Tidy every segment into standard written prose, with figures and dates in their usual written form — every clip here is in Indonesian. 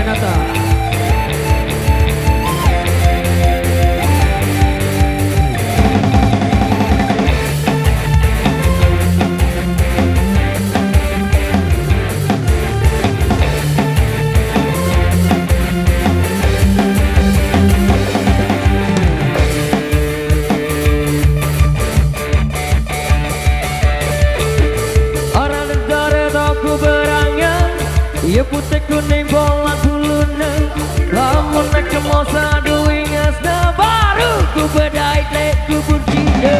Jakarta. Ya putih kuning bola tuluna, lamun nak kemosa duingas na baru ku bedai lek ku bunjine.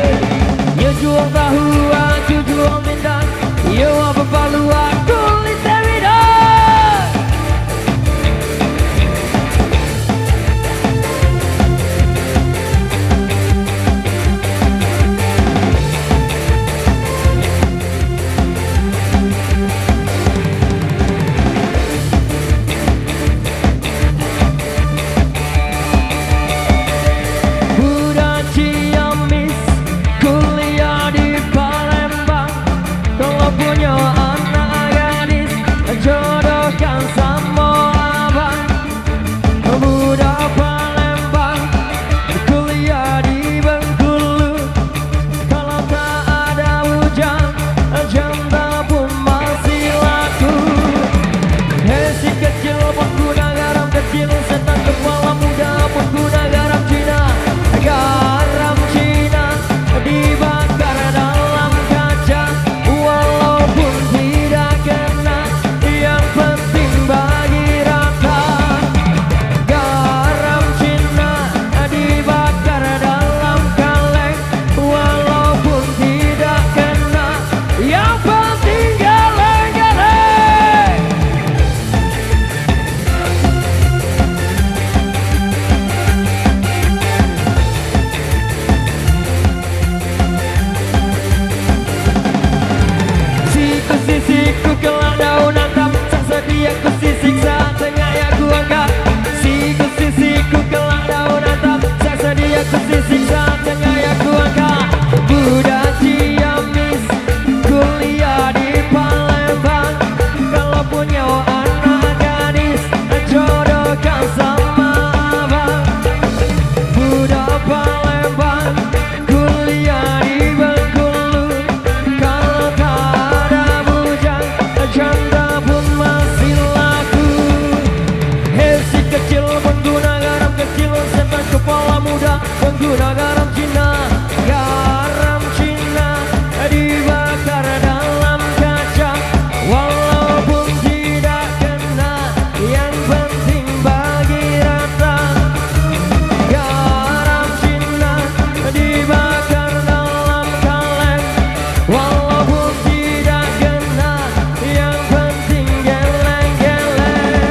Ya jual tahu aku jual mindang, ya apa palu aku litewida. Sisiku kelak daun atap, sedia ku sisiksa tengah ya ku angkat. Sisiku kelak daun atap, sedia ku sisiksa tengah ya ku angkat. Budak Ciamis kuliah di Palembang, kalau punya anak gadis jodohkan sama abang. Budak Palembang kuliah di Bengkulu, kalau tak janda pun masih laku. Hei si kecil pengguna garam kecil, setan kepala muda pengguna garam Cina. Garam Cina dibakar dalam kaca, walaupun tidak kena, yang penting bagi rata. Garam Cina dibakar dalam kaleng, walaupun tidak kena, yang penting geleng-geleng.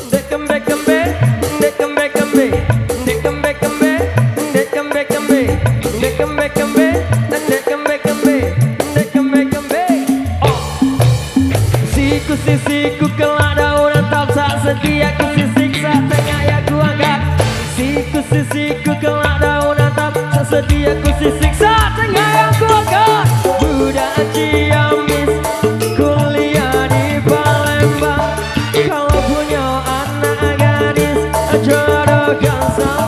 Dekembe-kembe, dekembe-kembe, dekembe-kembe, dekembe-kembe, dekembe-kembe, dekembe-kembe, dekembe-kembe. Oh. Siku kelak daun atap, tak sedia ku sisiksa tengah ya ku angkat. Siku kelak daun atap, tak sedia ku sisiksa tengah ya ku angkat. Budak Ciamis kuliah di Palembang, kalau punya anak gadis jodohkan sama